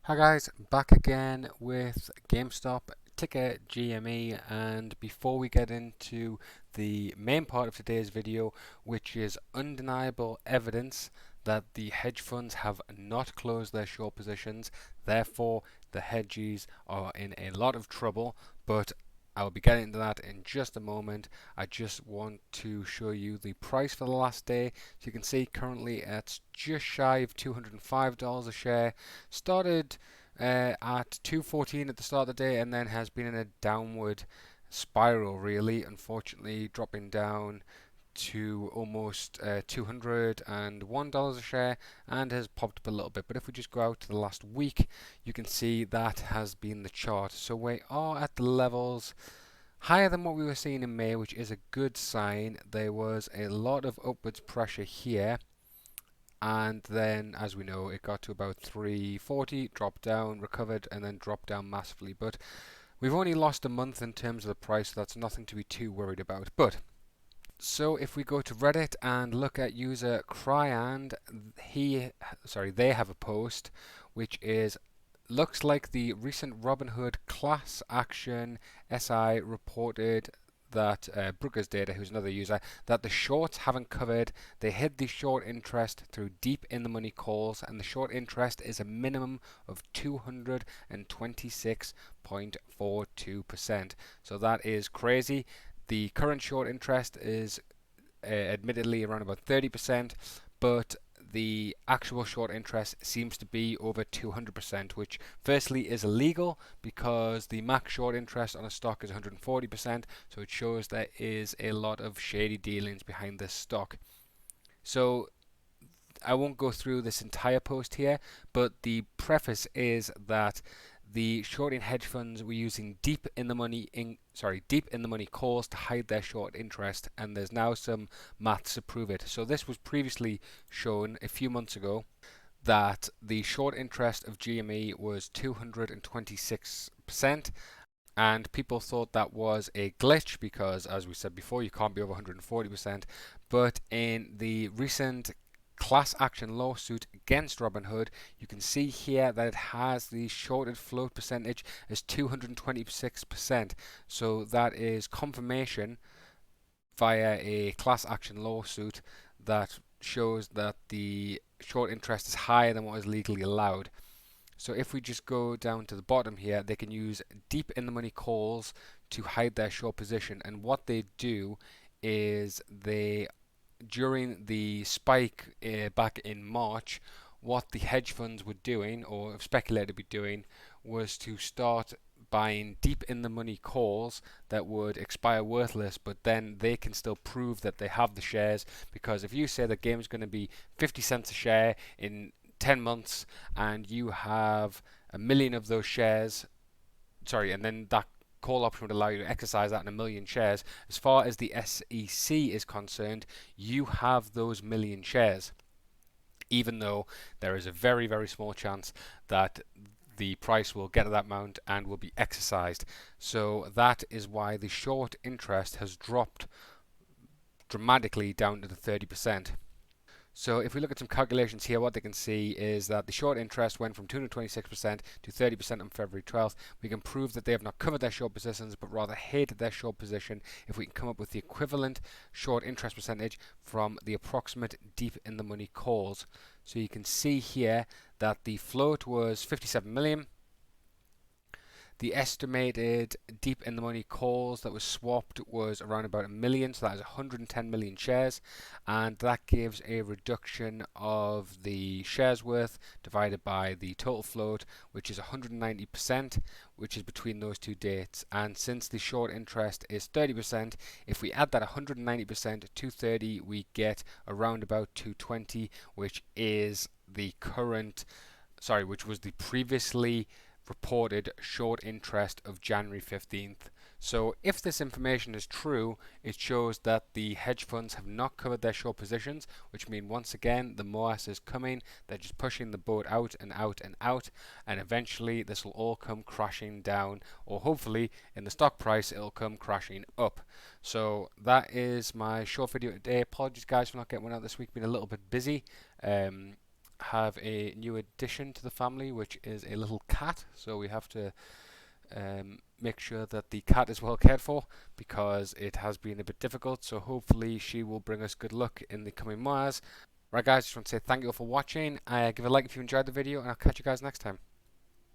Hi guys, back again with GameStop, ticker GME, and before we get into the main part of today's video, which is undeniable evidence that the hedge funds have not closed their short positions, therefore the hedgies are in a lot of trouble, but I'll be getting into that in just a moment. I just want to show you the price for the last day. So you can see currently it's just shy of $205 a share. Started at 214 at the start of the day and then has been in a downward spiral really, unfortunately dropping down to almost $201 a share and has popped up a little bit. But if we just go out to the last week, you can see that has been the chart. So we are at the levels higher than what we were seeing in May, which is a good sign. There was a lot of upwards pressure here, and then as we know it got to about 340, dropped down, recovered, and then dropped down massively. But we've only lost a month in terms of the price, so that's nothing to be too worried about. But so if we go to Reddit and look at user Cryand, they have a post which is looks like the recent Robinhood class action. SI reported that Brooker's Data, who's another user, that the shorts haven't covered. They hid the short interest through deep in the money calls, and the short interest is a minimum of 226.42%. So that is crazy. The current short interest is admittedly around about 30%, but the actual short interest seems to be over 200%, which firstly is illegal because the max short interest on a stock is 140%, so it shows there is a lot of shady dealings behind this stock. So I won't go through this entire post here, but the preface is that the shorting hedge funds were using deep in the money calls to hide their short interest, and there's now some maths to prove it. So this was previously shown a few months ago that the short interest of GME was 226%, and people thought that was a glitch because, as we said before, you can't be over 140%. But in the recent class action lawsuit against Robinhood, you can see here that it has the shorted float percentage as 226%. So that is confirmation via a class action lawsuit that shows that the short interest is higher than what is legally allowed. So if we just go down to the bottom here, they can use deep in the money calls to hide their short position, and what they do is during the spike back in March, what the hedge funds were doing, or speculated to be doing, was to start buying deep in the money calls that would expire worthless, but then they can still prove that they have the shares, because if you say the game is going to be 50 cents a share in 10 months and you have a million of those shares, and then that call option would allow you to exercise that in a million shares. As far as the SEC is concerned, you have those million shares, even though there is a very, very small chance that the price will get to that amount and will be exercised. So that is why the short interest has dropped dramatically down to the 30%. So if we look at some calculations here, what they can see is that the short interest went from 226% to 30% on February 12th. We can prove that they have not covered their short positions, but rather hid their short position if we can come up with the equivalent short interest percentage from the approximate deep in the money calls. So you can see here that the float was 57 million. The estimated deep in the money calls that was swapped was around about a million, so that is 110 million shares, and that gives a reduction of the shares worth divided by the total float, which is 190%, which is between those two dates. And since the short interest is 30%, if we add that 190% to 230, we get around about 220, which is the which was the previously reported short interest of January 15th. So if this information is true, it shows that the hedge funds have not covered their short positions, which means once again the Moass is coming. They're just pushing the boat out and out and out, and eventually this will all come crashing down, or hopefully in the stock price it'll come crashing up. So that is my short video today. Apologies guys for not getting one out this week, been a little bit busy. have a new addition to the family, which is a little cat. So we have to make sure that the cat is well cared for because it has been a bit difficult. So hopefully she will bring us good luck in the coming Moass. Right guys, just want to say thank you all for watching. Give a like if you enjoyed the video and I'll catch you guys next time.